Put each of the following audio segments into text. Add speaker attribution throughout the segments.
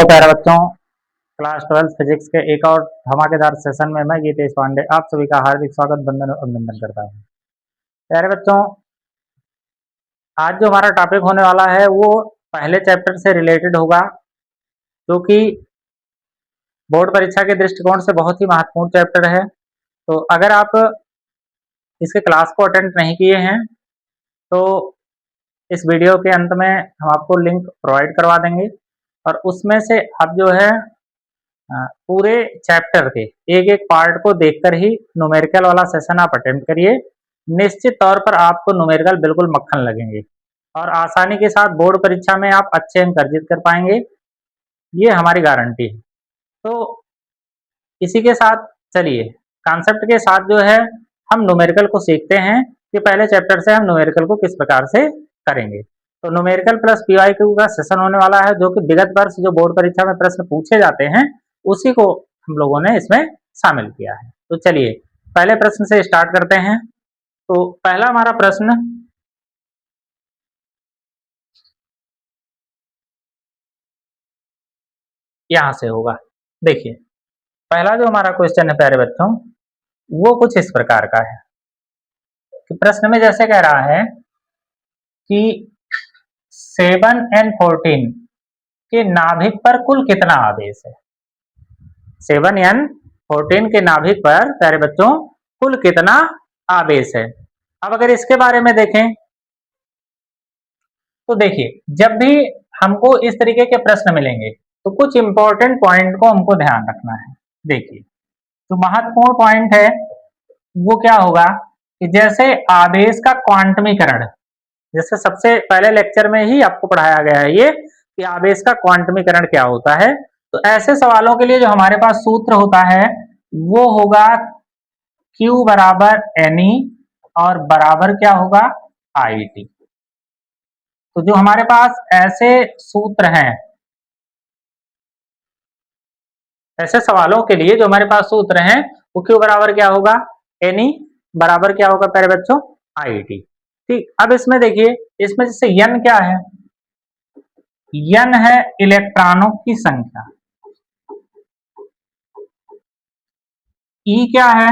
Speaker 1: Hello प्यारे बच्चों, class 12 physics के एक और धमाकेदार सेशन में मैं गीतेश पांडे आप सभी का हार्दिक स्वागत वंदन और अभिनंदन करता हूं। प्यारे बच्चों, आज जो हमारा टॉपिक होने वाला है वो पहले चैप्टर से रिलेटेड होगा, जो कि बोर्ड परीक्षा के दृष्टिकोण से बहुत ही महत्वपूर्ण चैप्टर है। तो अगर आप इसके क्लास को अटेंड नहीं किए हैं तो इस वीडियो के अंत में हम आपको लिंक प्रोवाइड करवा देंगे और उसमें से आप जो है पूरे चैप्टर के एक एक पार्ट को देखकर ही न्यूमेरिकल वाला सेशन आप अटेम्प्ट करिए। निश्चित तौर पर आपको न्यूमेरिकल बिल्कुल मक्खन लगेंगे और आसानी के साथ बोर्ड परीक्षा में आप अच्छे अंक अर्जित कर पाएंगे, ये हमारी गारंटी है। तो इसी के साथ चलिए कॉन्सेप्ट के साथ जो है हम न्यूमेरिकल को सीखते हैं कि पहले चैप्टर से हम न्यूमेरिकल को किस प्रकार से करेंगे। तो न्यूमेरिकल प्लस पीवाईक्यू का सेशन होने वाला है, जो कि विगत वर्ष जो बोर्ड परीक्षा में प्रश्न पूछे जाते हैं उसी को हम लोगों ने इसमें शामिल किया है। तो चलिए पहले प्रश्न से स्टार्ट करते हैं। तो पहला हमारा प्रश्न यहां से होगा। देखिए पहला जो हमारा क्वेश्चन है प्यारे बच्चों, वो कुछ इस प्रकार का है कि प्रश्न में जैसे कह रहा है कि 7n14 के नाभिक पर कुल कितना आवेश है। 7n14 के नाभिक पर प्यारे बच्चों कुल कितना आवेश है। अब अगर इसके बारे में देखें तो देखिए जब भी हमको इस तरीके के प्रश्न मिलेंगे तो कुछ इंपॉर्टेंट पॉइंट को हमको ध्यान रखना है। देखिए तो महत्वपूर्ण पॉइंट है वो क्या होगा कि जैसे आवेश का क्वांटमीकरण, जैसे सबसे पहले लेक्चर में ही आपको पढ़ाया गया है ये कि आवेश का क्वांटमीकरण क्या होता है। तो ऐसे सवालों के लिए जो हमारे पास सूत्र होता है वो होगा Q बराबर NE और बराबर क्या होगा IT। तो जो हमारे पास ऐसे सूत्र हैं, ऐसे सवालों के लिए जो हमारे पास सूत्र हैं वो Q बराबर क्या होगा NE बराबर क्या होगा प्यारे बच्चों IT। ठीक, अब इसमें देखिए इसमें जैसे N क्या है, N है इलेक्ट्रॉनों की संख्या, E क्या है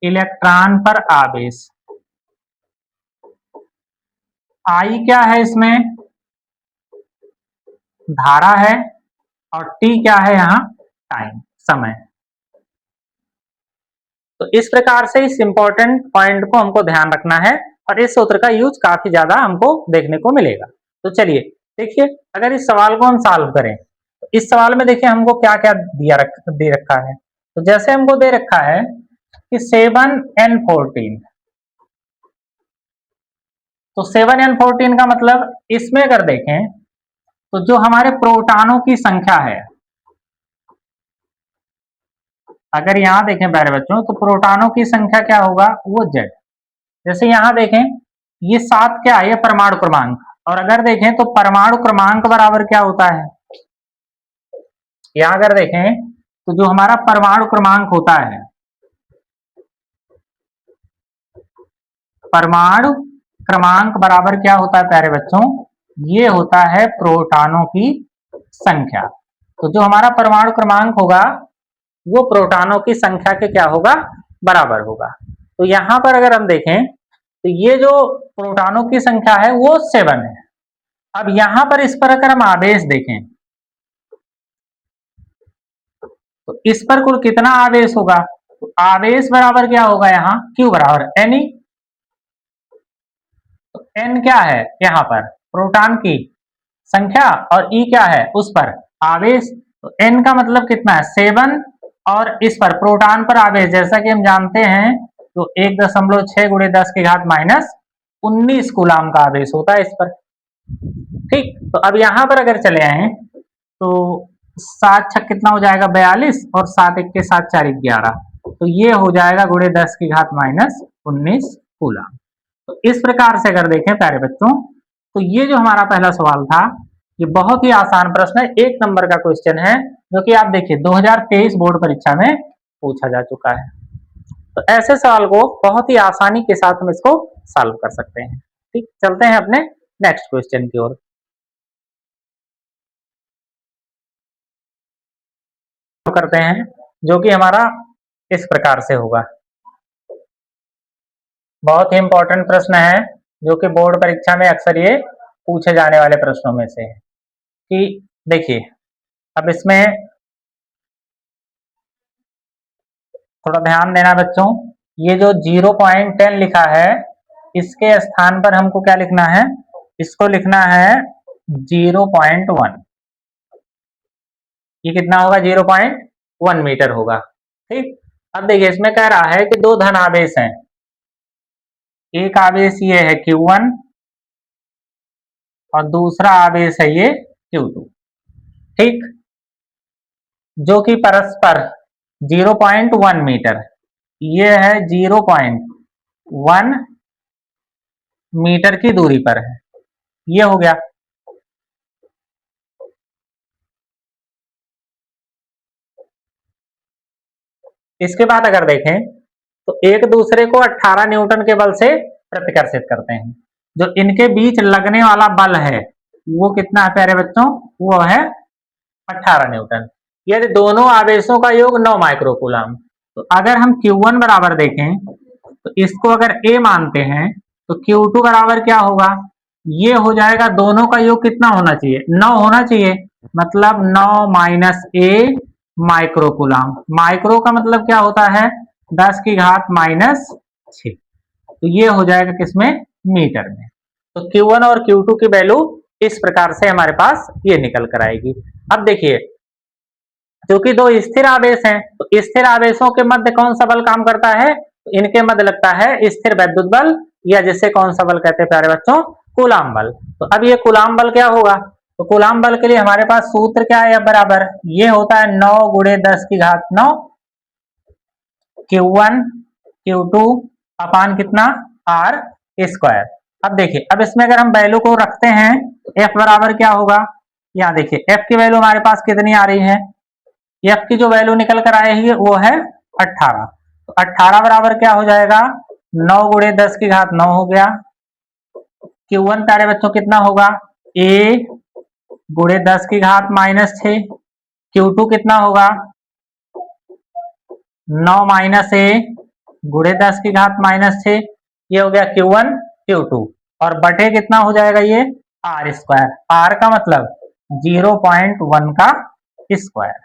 Speaker 1: इलेक्ट्रॉन पर आवेश, I क्या है इसमें धारा है और T क्या है यहाँ टाइम समय। तो इस प्रकार से इस इंपॉर्टेंट पॉइंट को हमको ध्यान रखना है और इस सूत्र का यूज काफी ज्यादा हमको देखने को मिलेगा। तो चलिए देखिए अगर इस सवाल को हम सॉल्व करें तो इस सवाल में देखिए हमको क्या क्या दे रखा है। तो जैसे हमको दे रखा है कि 7n14, तो 7n14 का मतलब इसमें अगर देखें तो जो हमारे प्रोटॉनों की संख्या है, अगर यहां देखें प्यारे बच्चों तो प्रोटॉनों की संख्या क्या होगा वो Z। जैसे यहां देखें ये 7 क्या है ये परमाणु क्रमांक, और अगर देखें तो परमाणु क्रमांक बराबर क्या होता है, यहां अगर देखें तो जो हमारा परमाणु क्रमांक होता है, परमाणु क्रमांक बराबर क्या होता है प्यारे बच्चों, ये होता है प्रोटॉनों की संख्या। तो जो हमारा परमाणु क्रमांक होगा वो प्रोटॉनों की संख्या के क्या होगा बराबर होगा। तो यहां पर अगर हम देखें तो ये जो प्रोटॉनों की संख्या है वो 7 है। अब यहां पर इस पर अगर हम आवेश देखें तो इस पर कुल कितना आवेश होगा, तो आवेश बराबर क्या होगा यहाँ Q बराबर NE। तो N क्या है यहाँ पर प्रोटॉन की संख्या और E क्या है उस पर आवेश। तो N का मतलब कितना है 7 और इस पर प्रोटॉन पर आवेश जैसा कि हम जानते हैं तो 1.6 गुणे 10 की घात -19 कूलाम का आवेश होता है इस पर। ठीक, तो अब यहां पर अगर चले आए तो 7 छक कितना हो जाएगा 42 और 7 1 के 7 4 11, तो ये हो जाएगा गुणे 10 की घात -19 कूलाम। तो इस प्रकार से अगर देखें प्यारे बच्चों तो ये जो हमारा पहला सवाल था ये बहुत ही आसान प्रश्न है, 1 नंबर का क्वेश्चन है, जो कि आप देखिए 2023 बोर्ड परीक्षा में पूछा जा चुका है। तो ऐसे सवाल को बहुत ही आसानी के साथ हम इसको सॉल्व कर सकते हैं। ठीक, चलते हैं अपने नेक्स्ट क्वेश्चन की ओर। करते हैं, जो कि हमारा इस प्रकार से होगा। बहुत ही इंपॉर्टेंट प्रश्न है, जो कि बोर्ड परीक्षा में अक्सर ये पूछे जाने वाले प्रश्नों में से है। कि देखिए, अब इसमें थोड़ा ध्यान देना बच्चों, ये जो 0.10 लिखा है, इसके स्थान पर हमको क्या लिखना है, इसको लिखना है 0.1। ये कितना होगा, 0.1 मीटर होगा। ठीक, अब देखिए इसमें कह रहा है कि दो धन आवेश हैं, एक आवेश ये है Q1 और दूसरा आवेश है ये Q2। ठीक, जो कि परस्पर 0.1 मीटर, ये है 0.1 मीटर की दूरी पर है। ये हो गया। इसके बाद अगर देखें तो एक दूसरे को 18 न्यूटन के बल से प्रतिकर्षित करते हैं। जो इनके बीच लगने वाला बल है वो कितना है प्यारे बच्चों, वो है 18 न्यूटन। यदि दोनों आवेशों का योग 9 माइक्रोकूलम, तो अगर हम Q1 बराबर देखें तो इसको अगर A मानते हैं तो Q2 बराबर क्या होगा, ये हो जाएगा, दोनों का योग कितना होना चाहिए, 9 होना चाहिए, मतलब 9 माइनस A माइक्रोकूलम। माइक्रो का मतलब क्या होता है, 10 की घात माइनस 6। तो ये हो जाएगा किसमें, मीटर में। तो Q1 और Q2 की वैल्यू इस प्रकार से हमारे पास ये निकल कर आएगी। अब देखिए, क्योंकि दो स्थिर आवेश हैं, तो स्थिर आवेशों के मध्य कौन सा बल काम करता है, तो इनके मध्य लगता है स्थिर वैद्युत बल, या जिसे कौन सा बल कहते हैं प्यारे बच्चों, कूलाम बल। तो अब ये कूलाम बल क्या होगा, तो कूलाम बल के लिए हमारे पास सूत्र क्या है, बराबर ये होता है 9 गुणे 10 की घात 9 Q1 Q2 अपान कितना, R स्क्वायर। अब देखिए, अब इसमें अगर हम वैल्यू को रखते हैं तो F बराबर क्या होगा, यहाँ देखिए F की वैल्यू हमारे पास कितनी आ रही है, F की जो वैल्यू निकल कर आएगी वो है 18। तो 18 बराबर क्या हो जाएगा, 9 गुणे 10 की घात 9 हो गया। Q1 प्यारे बच्चों कितना होगा, A गुणे 10 की घात माइनस 6। Q2 कितना होगा, 9 माइनस A गुणे 10 की घात माइनस 6। ये हो गया Q1 Q2, और बटे कितना हो जाएगा ये R स्क्वायर। R का मतलब 0.1 का स्क्वायर।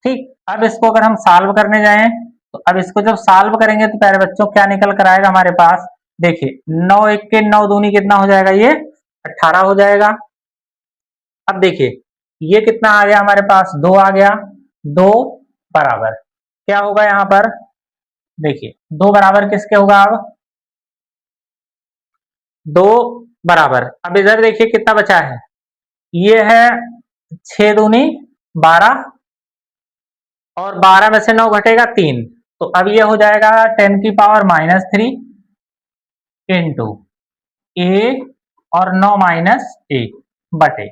Speaker 1: ठीक, अब इसको अगर हम सॉल्व करने जाएं तो अब इसको जब सॉल्व करेंगे तो प्यारे बच्चों क्या निकल कर आएगा हमारे पास, देखिए 9 1 के 9 दूनी कितना हो जाएगा, ये 18 हो जाएगा। अब देखिए ये कितना आ गया हमारे पास, 2 आ गया, 2 बराबर क्या होगा यहाँ पर, देखिए 2 बराबर किसके होगा, अब 2 बराबर, अब इधर देखिए कितना बचा है, ये है 6 दूनी 12, और 12 में से 9 घटेगा 3, तो अब ये हो जाएगा 10 की पावर माइनस 3 इंटू ए और 9 माइनस 1 बटे,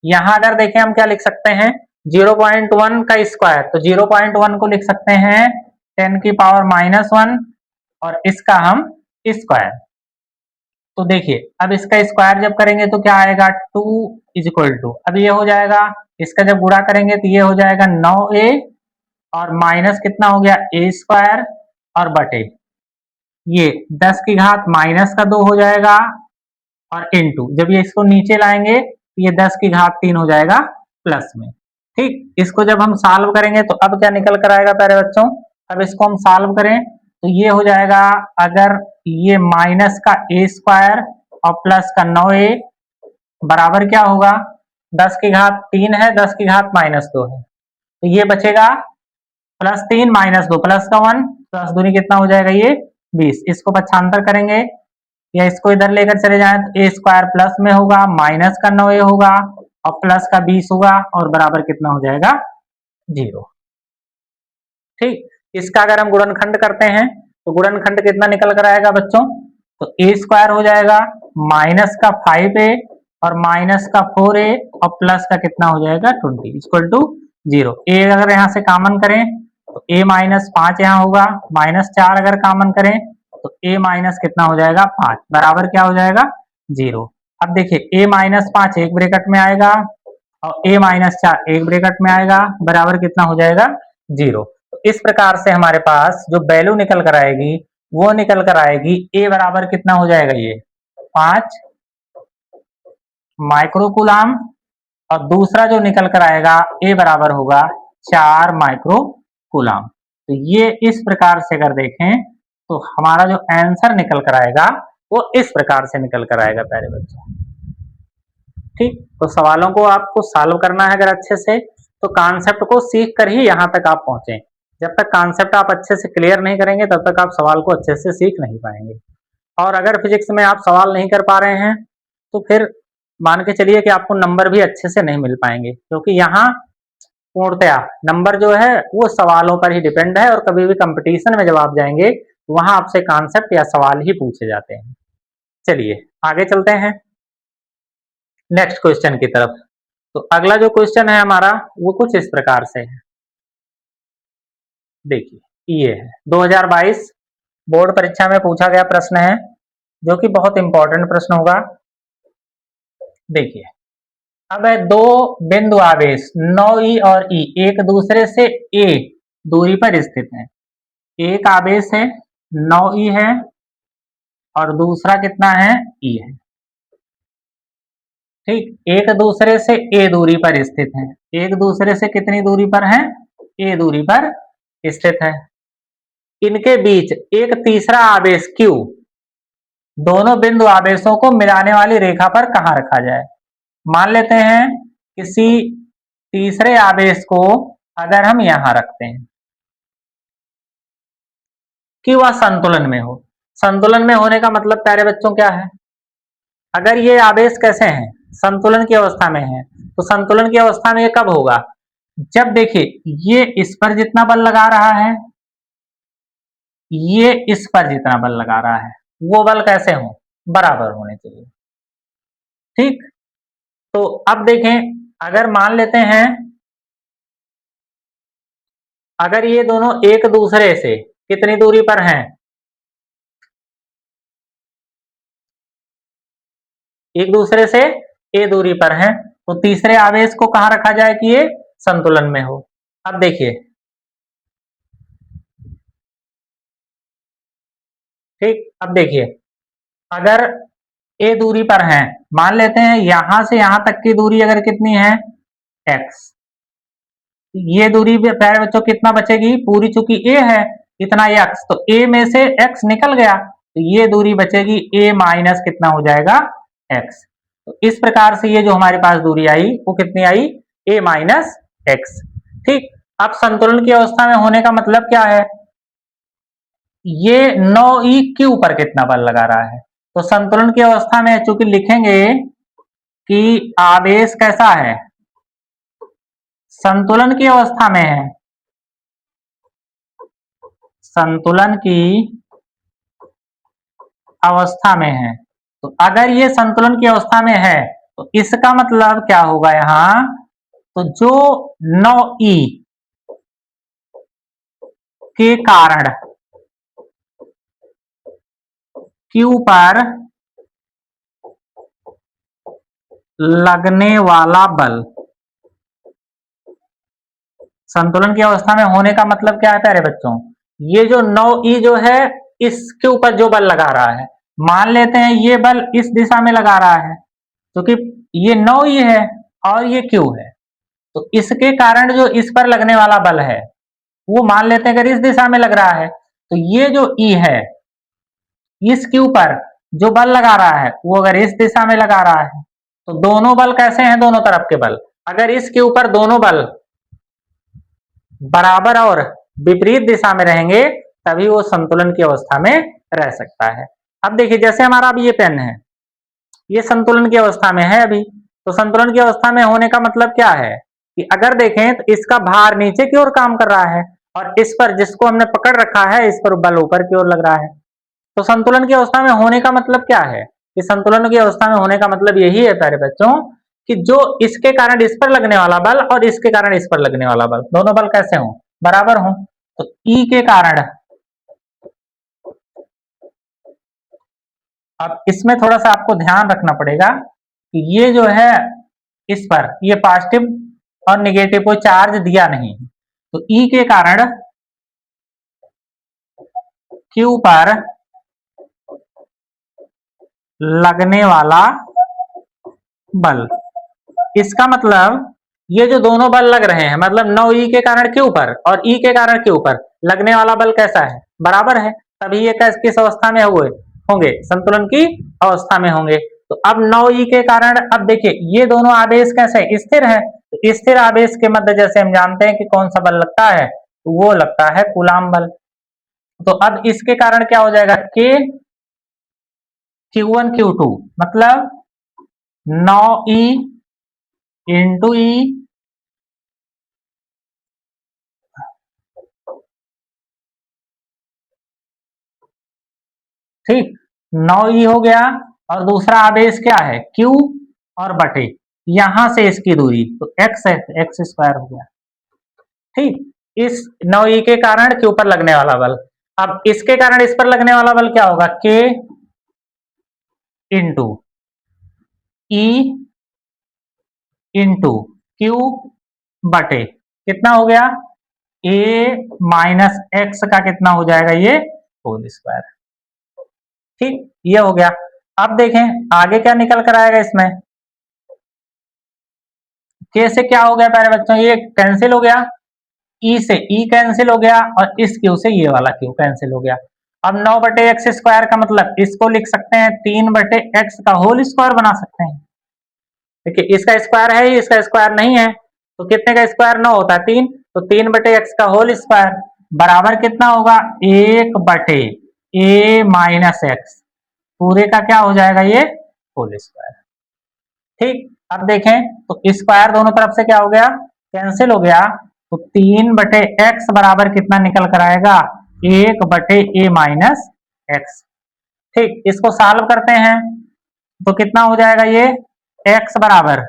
Speaker 1: यहां अगर देखें हम क्या लिख सकते हैं, 0.1 का स्क्वायर, तो 0.1 को लिख सकते हैं 10 की पावर माइनस 1 और इसका हम स्क्वायर। तो देखिए अब इसका स्क्वायर जब करेंगे तो क्या आएगा, 2 इज इक्वल टू, अब ये हो जाएगा, इसका जब गुणा करेंगे तो ये हो जाएगा 9A और माइनस कितना हो गया A स्क्वायर, और बटे ये 10 की घात माइनस का 2 हो जाएगा, और इनटू जब ये इसको नीचे लाएंगे तो ये 10 की घात 3 हो जाएगा प्लस में। ठीक, इसको जब हम सॉल्व करेंगे तो अब क्या निकल कर आएगा प्यारे बच्चों, अब इसको हम सॉल्व करें तो ये हो जाएगा, अगर ये माइनस का A स्क्वायर और प्लस का 9A बराबर क्या होगा, 10 की घात 3 है, 10 की घात माइनस 2 है, तो ये बचेगा प्लस 3 माइनस 2 प्लस का 1, प्लस दूनी कितना हो जाएगा ये 20। इसको पक्षांतर करेंगे या इसको इधर लेकर चले जाएं तो ए स्क्वायर प्लस में होगा, माइनस का 9A होगा और प्लस का 20 होगा, और बराबर कितना हो जाएगा 0। ठीक, इसका अगर हम गुणनखंड करते हैं तो गुणनखंड कितना निकल कर आएगा बच्चों, तो ए स्क्वायर हो जाएगा माइनस का 5A और माइनस का 4A और प्लस का कितना हो जाएगा 20 इक्वल टू 0। ए अगर यहाँ से कॉमन करें तो a माइनस 5 यहाँ होगा, माइनस 4 अगर कॉमन करें तो a माइनस कितना हो जाएगा 5 बराबर क्या हो जाएगा 0। अब देखिए a माइनस 5 एक ब्रैकेट में आएगा और a माइनस 4 एक ब्रैकेट में आएगा, बराबर कितना हो जाएगा 0। तो इस प्रकार से हमारे पास जो वैल्यू निकल कर आएगी वो निकल कर आएगी a बराबर कितना हो जाएगा, ये 5 माइक्रोकूलम, और दूसरा जो निकल कर आएगा a बराबर होगा 4 माइक्रोकूलम। तो ये इस प्रकार से अगर देखें तो हमारा जो आंसर निकल कर आएगा वो इस प्रकार से निकल कर आएगा प्यारे बच्चों। ठीक, तो सवालों को आपको सॉल्व करना है अगर अच्छे से, तो कॉन्सेप्ट को सीख कर ही यहाँ तक आप पहुंचे। जब तक कॉन्सेप्ट आप अच्छे से क्लियर नहीं करेंगे तब तक आप सवाल को अच्छे से सीख नहीं पाएंगे। और अगर फिजिक्स में आप सवाल नहीं कर पा रहे हैं तो फिर मान के चलिए कि आपको नंबर भी अच्छे से नहीं मिल पाएंगे, क्योंकि यहाँ पूर्णतया नंबर जो है वो सवालों पर ही डिपेंड है, और कभी भी कंपटीशन में जब आप जाएंगे तो वहां आपसे कॉन्सेप्ट या सवाल ही पूछे जाते हैं। चलिए आगे चलते हैं नेक्स्ट क्वेश्चन की तरफ। तो अगला जो क्वेश्चन है हमारा वो कुछ इस प्रकार से है। देखिए ये है 2022 बोर्ड परीक्षा में पूछा गया प्रश्न है, जो कि बहुत इंपॉर्टेंट प्रश्न होगा। देखिए अब है दो बिंदु आवेश 9e और e एक दूसरे से a दूरी पर स्थित हैं। एक आवेश है 9e है और दूसरा कितना है e है। ठीक, एक दूसरे से a दूरी पर स्थित है। एक दूसरे से कितनी दूरी पर है, a दूरी पर स्थित है। इनके बीच एक तीसरा आवेश q दोनों बिंदु आवेशों को मिलाने वाली रेखा पर कहां रखा जाए। मान लेते हैं किसी तीसरे आवेश को अगर हम यहां रखते हैं कि वह संतुलन में हो। संतुलन में होने का मतलब प्यारे बच्चों क्या है, अगर ये आवेश कैसे हैं, संतुलन की अवस्था में है, तो संतुलन की अवस्था में ये कब होगा, जब देखिए ये इस पर जितना बल लगा रहा है, ये इस पर जितना बल लगा रहा है, वो बल कैसे हो, बराबर होने चाहिए। ठीक, तो अब देखें अगर मान लेते हैं अगर ये दोनों एक दूसरे से कितनी दूरी पर हैं, एक दूसरे से a दूरी पर हैं, तो तीसरे आवेश को कहां रखा जाए कि ये संतुलन में हो। अब देखिए ठीक, अब देखिए अगर a दूरी पर है, मान लेते हैं यहां से यहां तक की दूरी अगर कितनी है x, ये दूरी प्यारे बच्चों कितना बचेगी, पूरी चूंकि a है इतना x, तो a में से x निकल गया तो ये दूरी बचेगी a माइनस कितना हो जाएगा x। तो इस प्रकार से ये जो हमारे पास दूरी आई वो कितनी आई, a माइनस x। ठीक, अब संतुलन की अवस्था में होने का मतलब क्या है, ये 9e q पर कितना बल लगा रहा है। तो संतुलन की अवस्था में चूंकि लिखेंगे कि आवेश कैसा है, संतुलन की अवस्था में है, संतुलन की अवस्था में है, तो अगर ये संतुलन की अवस्था में है तो इसका मतलब क्या होगा यहां, तो जो 9e के कारण q पर लगने वाला बल, संतुलन की अवस्था में होने का मतलब क्या है प्यारे बच्चों, ये जो 9e जो है इसके ऊपर जो बल लगा रहा है, मान लेते हैं ये बल इस दिशा में लगा रहा है, क्योंकि तो ये 9e है और ये q है, तो इसके कारण जो इस पर लगने वाला बल है वो मान लेते हैं अगर इस दिशा में लग रहा है, तो ये जो E है इस Q पर जो बल लगा रहा है वो अगर इस दिशा में लगा रहा है, तो दोनों बल कैसे हैं, दोनों तरफ के बल, अगर इस Q पर दोनों बल बराबर और विपरीत दिशा में रहेंगे तभी वो संतुलन की अवस्था में रह सकता है। अब देखिए जैसे हमारा अब ये पेन है, ये संतुलन की अवस्था में है अभी, तो संतुलन की अवस्था में होने का मतलब क्या है कि अगर देखें तो इसका भार नीचे की ओर काम कर रहा है और इस पर जिसको हमने पकड़ रखा है इस पर बल ऊपर की ओर लग रहा है। तो संतुलन की अवस्था में होने का मतलब क्या है, कि संतुलन की अवस्था में होने का मतलब यही है प्यारे बच्चों कि जो इसके कारण इस पर लगने वाला बल और इसके कारण इस पर लगने वाला बल, दोनों बल कैसे हों, बराबर हों। तो ई के कारण, अब इसमें थोड़ा सा आपको ध्यान रखना पड़ेगा कि ये जो है इस पर ये पॉजिटिव और निगेटिव को चार्ज दिया नहीं, तो ई के कारण क्यू पर लगने वाला बल, इसका मतलब ये जो दोनों बल लग रहे हैं, मतलब 9 ई के कारण क्यू पर और ई के कारण क्यू पर लगने वाला बल कैसा है, बराबर है, तभी ये किस अवस्था में हुए होंगे, संतुलन की अवस्था में होंगे। तो अब 9 ई के कारण, अब देखिए ये दोनों आवेश कैसे स्थिर है, तो स्थिर आवेश के मध्य जैसे हम जानते हैं कि कौन सा बल लगता है, तो वो लगता है कूलाम बल। तो अब इसके कारण क्या हो जाएगा, के Q1 Q2 मतलब 9 ई इंटू ई ठीक, 9 ई हो गया, और दूसरा आवेश क्या है Q और बटे यहां से इसकी दूरी, तो x है, एक्स स्क्वायर हो गया। ठीक, इस 9 ई के कारण Q पर लगने वाला बल, अब इसके कारण इस पर लगने वाला बल क्या होगा, K into E into Q बटे कितना हो गया, a माइनस एक्स का कितना हो जाएगा, ये होल स्क्वायर। ठीक, ये हो गया। अब देखें आगे क्या निकल कर आएगा इसमें, के से क्या हो गया प्यारे बच्चों, ये कैंसिल हो गया, ई से ई कैंसिल हो गया, और इस क्यू से ये वाला क्यू कैंसिल हो गया। अब 9 बटे एक्स स्क्वायर का मतलब इसको लिख सकते हैं 3 बटे एक्स का होल स्क्वायर बना सकते हैं। देखिए इसका स्क्वायर है, इसका स्क्वायर नहीं है, तो कितने का स्क्वायर 9 होता है 3, तो 3 बटे एक्स का होल स्क्वायर बराबर कितना होगा, 1 बटे ए माइनस एक्स पूरे का क्या हो जाएगा, ये होल स्क्वायर। ठीक, अब देखें तो स्क्वायर दोनों तरफ से क्या हो गया, कैंसिल हो गया, तो 3 बटे एक्स बराबर कितना निकल कर आएगा, 1 बटे ए माइनस एक्स। ठीक, इसको सॉल्व करते हैं तो कितना हो जाएगा, ये x बराबर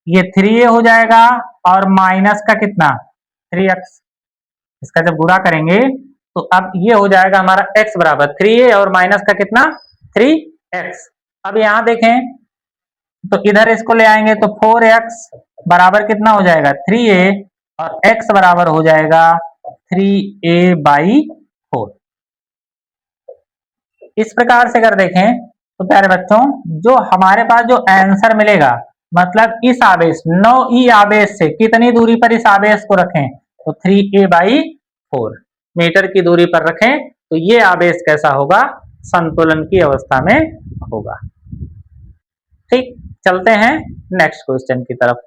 Speaker 1: ये 3a हो जाएगा, और माइनस का कितना 3x, इसका जब गुणा करेंगे तो अब ये हो जाएगा हमारा x बराबर 3a और माइनस का कितना 3x। अब यहां देखें तो इधर इसको ले आएंगे तो 4x बराबर कितना हो जाएगा 3a, और x बराबर हो जाएगा 3a बाई 4। इस प्रकार से अगर देखें तो प्यारे बच्चों जो हमारे पास जो आंसर मिलेगा, मतलब इस आवेश 9 ई आवेश से कितनी दूरी पर इस आवेश को रखें, तो 3a बाई 4 मीटर की दूरी पर रखें, तो ये आवेश कैसा होगा, संतुलन की अवस्था में होगा। ठीक, चलते हैं नेक्स्ट क्वेश्चन की तरफ।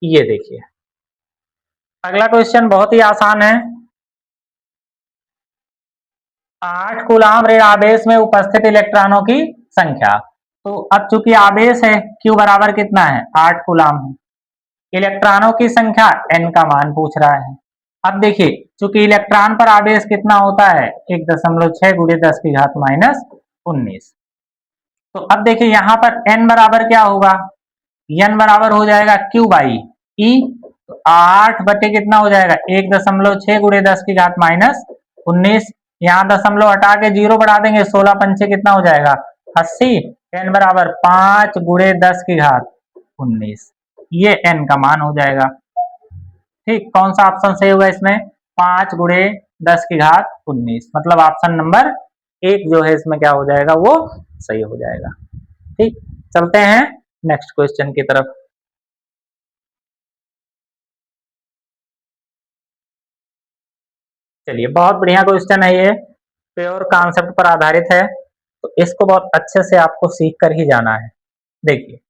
Speaker 1: ये देखिए अगला क्वेश्चन बहुत ही आसान है, 8 कूलाम ऋण आवेश में उपस्थित इलेक्ट्रॉनों की संख्या। तो अब चूंकि आवेश है Q बराबर कितना है 8 कूलाम है, इलेक्ट्रॉनों की संख्या n का मान पूछ रहा है। अब देखिए चूंकि इलेक्ट्रॉन पर आवेश कितना होता है 1.6 गुणे 10 की घात माइनस 19, तो अब देखिए यहां पर n बराबर क्या होगा, n बराबर हो जाएगा Q बाई ई, तो 8 बटे कितना हो जाएगा 1.6 गुणे 10 की घात माइनस 19, यहाँ दशमलव हटा के 0 बढ़ा देंगे, 16 पंचे कितना हो जाएगा 80, n बराबर 5 गुणे 10 की घात 19, ये n का मान हो जाएगा। ठीक, कौन सा ऑप्शन सही होगा इसमें, 5 गुणे 10 की घात 19, मतलब ऑप्शन नंबर 1 जो है इसमें क्या हो जाएगा, वो सही हो जाएगा। ठीक, चलते हैं नेक्स्ट क्वेश्चन की तरफ। चलिए बहुत बढ़िया क्वेश्चन है, ये प्योर कॉन्सेप्ट पर आधारित है, तो इसको बहुत अच्छे से आपको सीख कर ही जाना है। देखिए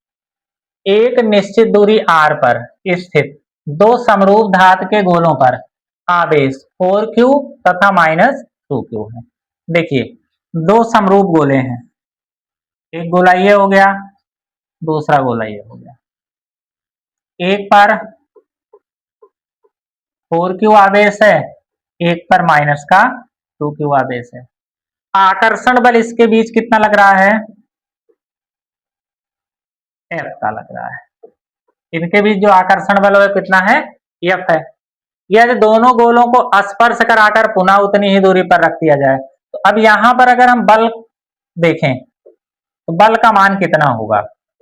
Speaker 1: एक निश्चित दूरी r पर स्थित दो समरूप धातु के गोलों पर आवेश 4q तथा -2q है। देखिए दो समरूप गोले हैं, एक गोला ये हो गया, दूसरा गोला ये हो गया, एक पर 4q आवेश है, एक पर माइनस का 2q आवेश है। आकर्षण बल इसके बीच कितना लग रहा है, F का लग रहा है। इनके बीच जो आकर्षण बल है कितना है, F है। यदि दोनों गोलों को स्पर्श कराकर पुनः उतनी ही दूरी पर रख दिया जाए तो अब यहां पर अगर हम बल देखें तो बल का मान कितना होगा,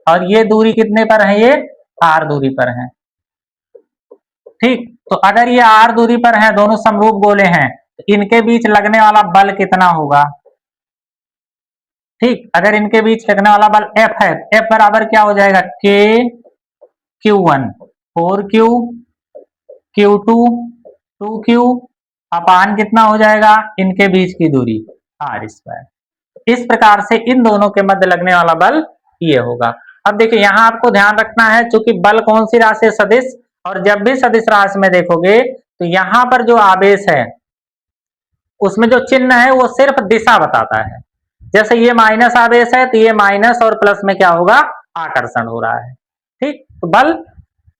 Speaker 1: और ये दूरी कितने पर है, ये r दूरी पर है। ठीक, तो अगर ये r दूरी पर है, दोनों समरूप गोले हैं, तो इनके बीच लगने वाला बल कितना होगा। ठीक, अगर इनके बीच लगने वाला बल F है, F बराबर क्या हो जाएगा, K Q1 4Q Q2 2Q अपान कितना हो जाएगा, इनके बीच की दूरी r स्क्वायर। इस प्रकार से इन दोनों के मध्य लगने वाला बल ये होगा। अब देखिए यहां आपको ध्यान रखना है, चूंकि बल कौन सी राशि है, सदिश, और जब भी सदिश राशि में देखोगे तो यहां पर जो आवेश है उसमें जो चिन्ह है वो सिर्फ दिशा बताता है। जैसे ये माइनस आवेश है तो ये माइनस और प्लस में क्या होगा, आकर्षण हो रहा है। ठीक, तो बल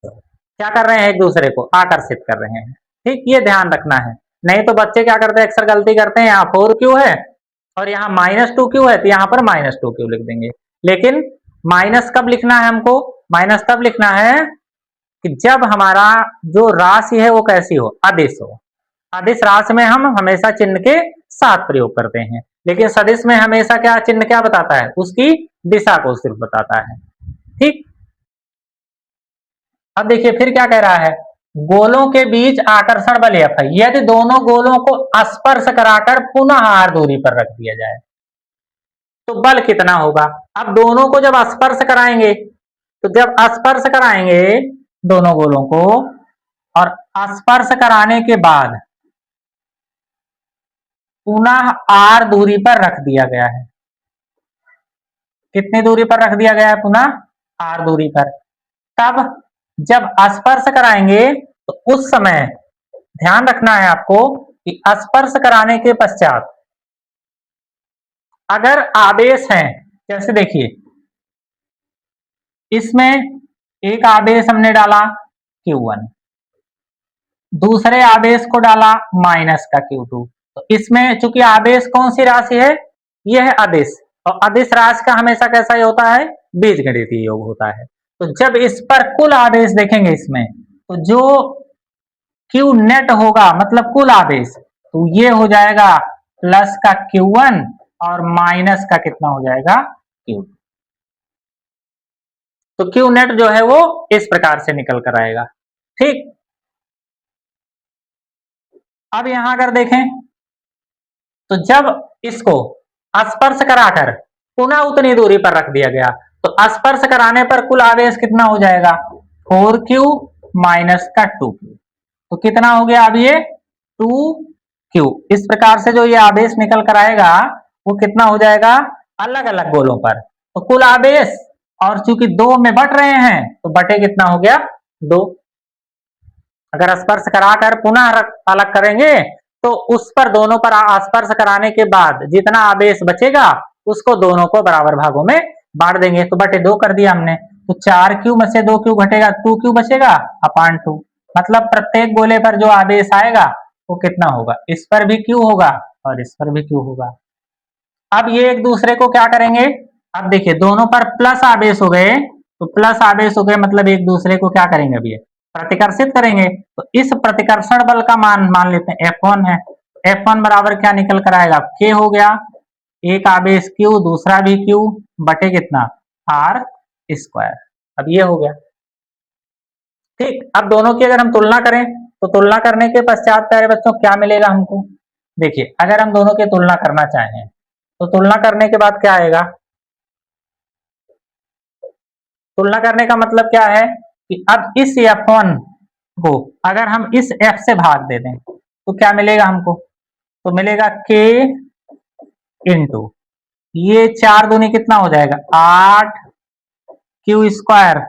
Speaker 1: क्या कर रहे हैं, एक दूसरे को आकर्षित कर रहे हैं। ठीक, ये ध्यान रखना है, नहीं तो बच्चे क्या करते हैं, अक्सर गलती करते हैं, यहाँ 4Q है और यहाँ -2Q है तो यहाँ पर -2Q लिख देंगे। लेकिन माइनस कब लिखना है हमको, माइनस तब लिखना है कि जब हमारा जो राशि है वो कैसी हो, अदिश हो। अदिश राशि में हम हमेशा चिन्ह के साथ प्रयोग करते हैं, लेकिन सदिश में हमेशा क्या चिन्ह क्या बताता है, उसकी दिशा को सिर्फ बताता है। ठीक, अब देखिए फिर क्या कह रहा है, गोलों के बीच आकर्षण बल F है, यदि दोनों गोलों को स्पर्श कराकर पुनः r दूरी पर रख दिया जाए तो बल कितना होगा। अब दोनों को जब स्पर्श कराएंगे, तो जब स्पर्श कराएंगे दोनों गोलों को और स्पर्श कराने के बाद पुनः r दूरी पर रख दिया गया है, कितनी दूरी पर रख दिया गया है, पुनः r दूरी पर, तब जब स्पर्श कराएंगे तो उस समय ध्यान रखना है आपको कि स्पर्श कराने के पश्चात अगर आवेश है, जैसे देखिए इसमें एक आवेश हमने डाला Q1, दूसरे आवेश को डाला माइनस का Q2, तो इसमें चूंकि आवेश कौन सी राशि है, यह है अदिश, और अदिश राशि का हमेशा कैसा होता है, बीजगणितीय योग होता है। तो जब इस पर कुल आवेश देखेंगे इसमें, तो जो Q नेट होगा मतलब कुल आवेश, तो ये हो जाएगा प्लस का Q1 और माइनस का कितना हो जाएगा, Q2। तो Q नेट जो है वो इस प्रकार से निकल कर आएगा। ठीक, अब यहां अगर देखें तो जब इसको स्पर्श कराकर पुनः उतनी दूरी पर रख दिया गया, तो स्पर्श कराने पर कुल आवेश कितना हो जाएगा, 4Q माइनस का 2Q, तो कितना हो गया, अब ये 2Q। इस प्रकार से जो ये आवेश निकल कर आएगा वो कितना हो जाएगा, अलग अलग गोलों पर, तो कुल आवेश, और चूंकि 2 में बट रहे हैं तो बटे कितना हो गया, 2। अगर स्पर्श कराकर पुनः अलग करेंगे तो उस पर दोनों पर स्पर्श कराने के बाद जितना आवेश बचेगा उसको दोनों को बराबर भागों में बांट देंगे, तो बटे 2 कर दिया हमने, तो 4Q में से 2Q घटेगा, 2Q बचेगा अपान 2, मतलब प्रत्येक गोले पर जो आवेश आएगा वो कितना होगा, इस पर भी Q होगा और इस पर भी Q होगा। अब ये एक दूसरे को क्या करेंगे, अब देखिए दोनों पर प्लस आवेश हो गए, तो प्लस आवेश हो गए मतलब एक दूसरे को क्या करेंगे, अभी प्रतिकर्षित करेंगे, तो इस प्रतिकर्षण बल का मान मान लेते हैं F1 है, F1 बराबर क्या निकल कर आएगा, K हो गया, एक आवेश Q दूसरा भी Q बटे कितना, R स्क्वायर। अब ये हो गया। ठीक, अब दोनों की अगर हम तुलना करें तो तुलना करने के पश्चात प्यारे बच्चों क्या मिलेगा हमको, देखिए अगर हम दोनों की तुलना करना चाहें तो तुलना करने के बाद क्या आएगा, तुलना करने का मतलब क्या है कि अब इस F1 को अगर हम इस F से भाग दे दें तो क्या मिलेगा हमको, तो मिलेगा K इंटू ये 4 दूनी कितना हो जाएगा 8Q स्क्वायर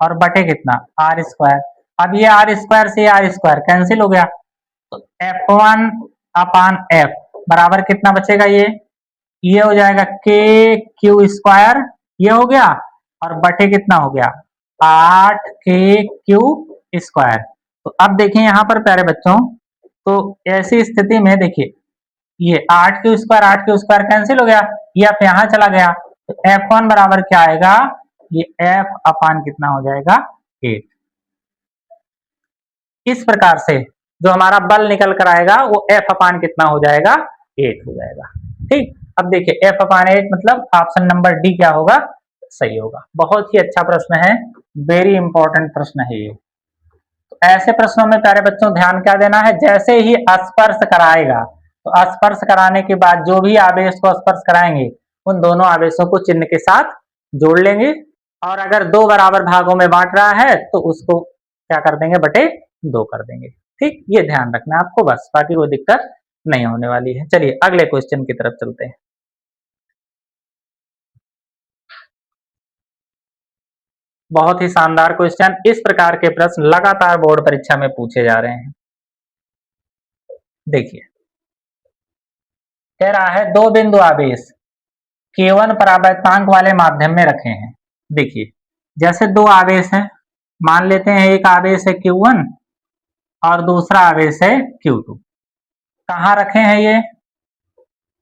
Speaker 1: और बटे कितना R स्क्वायर। अब ये R स्क्वायर से R स्क्वायर कैंसिल हो गया, तो F1 अपान F बराबर कितना बचेगा, ये हो जाएगा KQ स्क्वायर, ये हो गया, और बटे कितना हो गया 8KQ स्क्वायर। तो अब देखिए यहाँ पर प्यारे बच्चों, तो ऐसी स्थिति में देखिए ये 8Q स्क्वायर कैंसिल हो गया, ये अब यहाँ चला गया, तो F1 बराबर क्या आएगा, ये F अपान कितना हो जाएगा 8। इस प्रकार से जो हमारा बल निकल कर आएगा वो F अपान कितना हो जाएगा 8 हो जाएगा। ठीक, अब देखिए f/8 मतलब ऑप्शन नंबर डी क्या होगा, सही होगा। बहुत ही अच्छा प्रश्न है, वेरी इंपॉर्टेंट प्रश्न है ये। तो ऐसे प्रश्नों में प्यारे बच्चों ध्यान क्या देना है, जैसे ही स्पर्श कराएगा तो स्पर्श कराने के बाद जो भी आवेश को स्पर्श कराएंगे उन दोनों आवेशों को चिन्ह के साथ जोड़ लेंगे, और अगर दो बराबर भागों में बांट रहा है तो उसको क्या कर देंगे, बटे दो कर देंगे। ठीक, ये ध्यान रखना है आपको बस, बाकी कोई दिक्कत नहीं होने वाली है। चलिए अगले क्वेश्चन की तरफ चलते हैं। बहुत ही शानदार क्वेश्चन, इस प्रकार के प्रश्न लगातार बोर्ड परीक्षा में पूछे जा रहे हैं। देखिए कह रहा है दो बिंदु आवेश K1 परावर्तांक वाले माध्यम में रखे हैं। देखिए जैसे दो आवेश हैं, मान लेते हैं एक आवेश है Q1 और दूसरा आवेश है Q2। कहाँ रखे हैं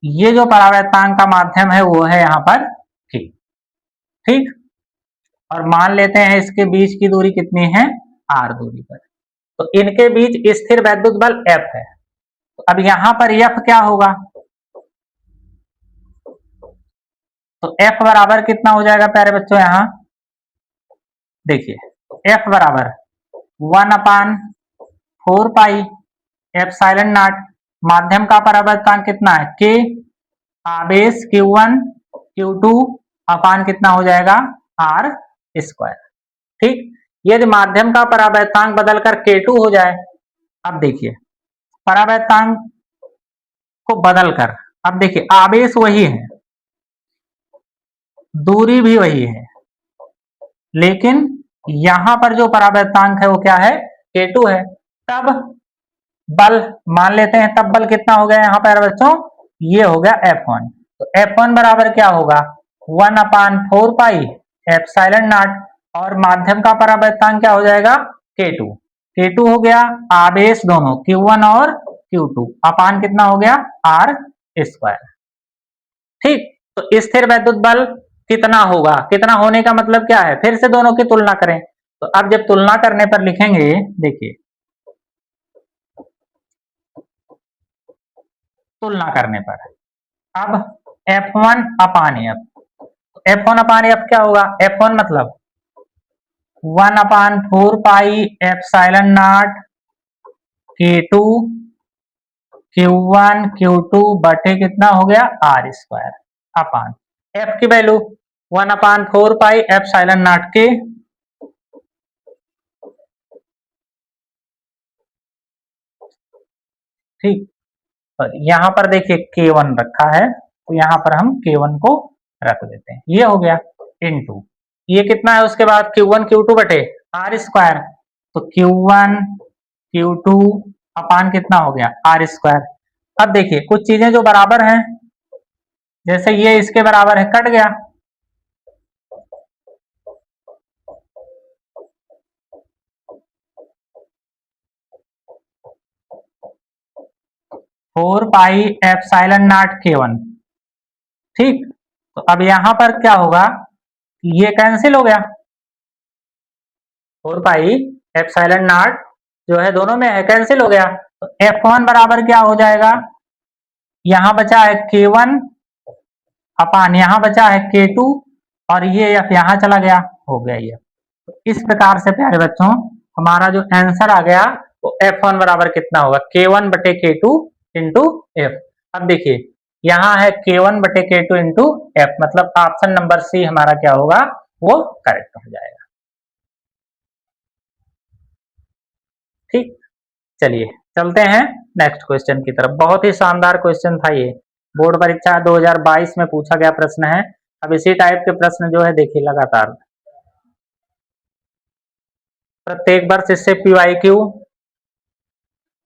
Speaker 1: ये जो परावर्तांक का माध्यम है वो है यहाँ पर K। ठीक, और मान लेते हैं इसके बीच की दूरी कितनी है, R दूरी पर। तो इनके बीच स्थिर वैद्युत बल F है। तो अब यहाँ पर F क्या होगा, तो F बराबर कितना हो जाएगा प्यारे बच्चों, यहाँ देखिए F बराबर 1/4 पाई एप्सिलॉन नॉट, माध्यम का परावर्तांक कितना है K, आवेश Q1 Q2 अपान कितना हो जाएगा R स्क्वायर। ठीक, यदि माध्यम का परावर्तांक बदलकर K2 हो जाए, अब देखिए परावर्तांक को बदलकर, अब देखिए आवेश वही है, दूरी भी वही है, लेकिन यहां पर जो परावर्तांक है वो क्या है, K2 है। तब बल मान लेते हैं, तब बल कितना हो गया यहाँ पर बच्चों, ये हो गया F1। तो F1 बराबर क्या होगा 1/4 पाई एप्सिलॉन नॉट, और माध्यम का परावर्तांक क्या हो जाएगा K2। K2 हो गया आवेश दोनों Q1 और Q2 अपान कितना हो गया R स्क्वायर। ठीक, तो स्थिर वैद्युत बल कितना होगा, कितना होने का मतलब क्या है, फिर से दोनों की तुलना करें। तो अब जब तुलना करने पर लिखेंगे, देखिए तुलना करने पर अब F1/F क्या होगा, F1 मतलब 1/4 pi epsilon not K2 Q1 Q2 बटे कितना हो गया R स्क्वायर अपान F की value 1/4 pi epsilon not K। ठीक, और यहाँ पर देखिए K1 रखा है, तो यहाँ पर हम K1 को रख देते हैं, ये हो गया इनटू ये कितना है, उसके बाद Q1 Q2 बटे R स्क्वायर, तो Q1 Q2 अपान कितना हो गया R स्क्वायर। अब देखिए कुछ चीजें जो बराबर हैं, जैसे ये इसके बराबर है, कट गया, four pi epsilon not K1। ठीक, तो अब यहां पर क्या होगा, ये कैंसिल हो गया, 4 पाई एप्सिलॉन नॉट जो है दोनों में है, कैंसिल हो गया। तो F1 बराबर क्या हो जाएगा, यहां बचा है K1 अपान यहां बचा है K2, और ये F यहां चला गया, हो गया ये। तो इस प्रकार से प्यारे बच्चों हमारा जो आंसर आ गया वो F1 बराबर कितना होगा, K1 बटे K2 इंटू F। अब देखिए यहाँ है K1 बटे K2 इंटू F, मतलब ऑप्शन नंबर सी हमारा क्या होगा, वो करेक्ट हो जाएगा। ठीक, चलिए चलते हैं नेक्स्ट क्वेश्चन की तरफ। बहुत ही शानदार क्वेश्चन था ये, बोर्ड परीक्षा 2022 में पूछा गया प्रश्न है। अब इसी टाइप के प्रश्न जो है देखिए लगातार प्रत्येक वर्ष इससे PYQ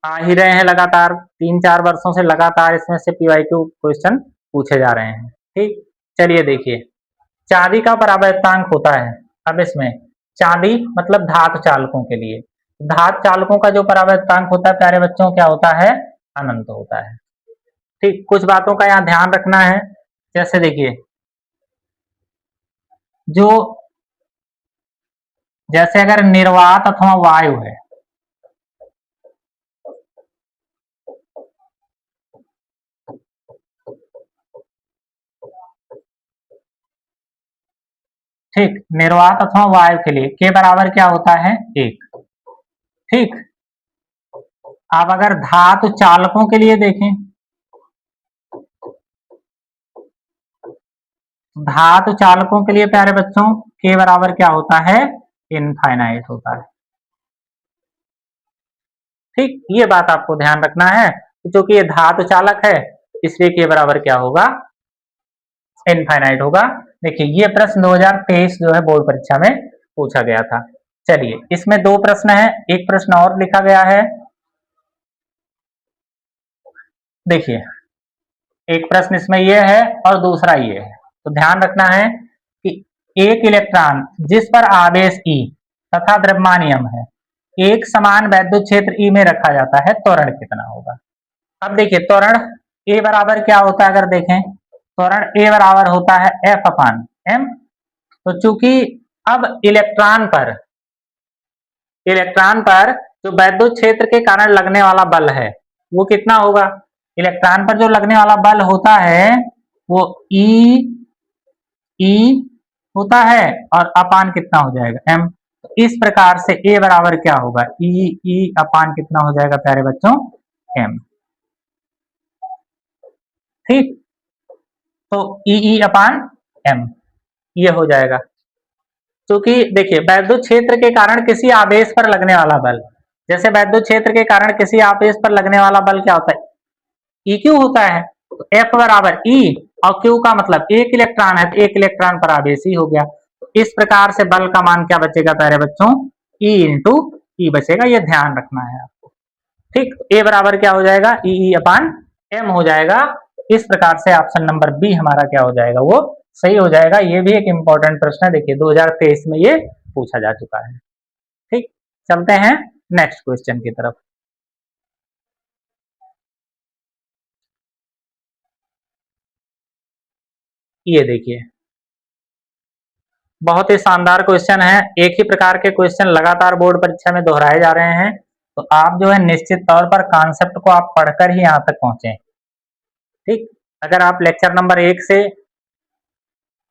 Speaker 1: आ ही रहे हैं, लगातार 3-4 वर्षों से लगातार इसमें से PYQ क्वेश्चन पूछे जा रहे हैं। ठीक, चलिए देखिए चांदी का परावर्तांक होता है, अब इसमें चांदी मतलब धातु चालकों के लिए, धातु चालकों का जो परावर्तांक होता है प्यारे बच्चों क्या होता है, अनंत होता है। ठीक, कुछ बातों का यहाँ ध्यान रखना है, जैसे देखिए जो जैसे अगर निर्वात अथवा वायु है, ठीक, निर्वात अथवा वायु के लिए के बराबर क्या होता है 1। ठीक, अब अगर धातु चालकों के लिए देखें, धातु चालकों के लिए प्यारे बच्चों के बराबर क्या होता है, इनफाइनाइट होता है। ठीक, ये बात आपको ध्यान रखना है, क्योंकि ये धातु चालक है इसलिए के बराबर क्या होगा, इनफाइनाइट होगा। देखिए ये प्रश्न 2023 जो है बोर्ड परीक्षा में पूछा गया था। चलिए इसमें 2 प्रश्न है, एक प्रश्न और लिखा गया है। देखिए एक प्रश्न इसमें ये है और दूसरा ये है, तो ध्यान रखना है कि एक इलेक्ट्रॉन जिस पर आवेश E तथा द्रव्यमान है एक समान वैद्युत क्षेत्र E में रखा जाता है, त्वरण कितना होगा। अब देखिए त्वरण A बराबर क्या होता है, अगर देखें त्वरण A बराबर होता है F/m। तो चूंकि अब इलेक्ट्रॉन पर जो वैद्युत क्षेत्र के कारण लगने वाला बल है वो कितना होगा, इलेक्ट्रॉन पर जो लगने वाला बल होता है वो E होता है और अपान कितना हो जाएगा m। तो इस प्रकार से A बराबर क्या होगा, E अपान कितना हो जाएगा प्यारे बच्चों, m। ठीक, तो E अपान m ये हो जाएगा। क्योंकि देखिए वैद्युत क्षेत्र के कारण किसी आवेश पर लगने वाला बल, जैसे वैद्युत क्षेत्र के कारण किसी आवेश पर लगने वाला बल क्या होता है, ई क्यू होता है। तो F बराबर E और Q का मतलब एक इलेक्ट्रॉन है तो एक इलेक्ट्रॉन पर आवेश ही हो गया। तो इस प्रकार से बल का मान क्या बचेगा प्यारे बच्चों, E इंटू ई बचेगा, ये ध्यान रखना है आपको। ठीक, A बराबर क्या हो जाएगा, ई अपान m हो जाएगा। इस प्रकार से ऑप्शन नंबर बी हमारा क्या हो जाएगा, वो सही हो जाएगा। ये भी एक इंपॉर्टेंट प्रश्न है, देखिए 2023 में ये पूछा जा चुका है। ठीक, चलते हैं नेक्स्ट क्वेश्चन की तरफ। ये देखिए बहुत ही शानदार क्वेश्चन है, एक ही प्रकार के क्वेश्चन लगातार बोर्ड परीक्षा में दोहराए जा रहे हैं, तो आप जो है निश्चित तौर पर कॉन्सेप्ट को आप पढ़कर ही यहाँ तक पहुंचे। ठीक, अगर आप लेक्चर नंबर 1 से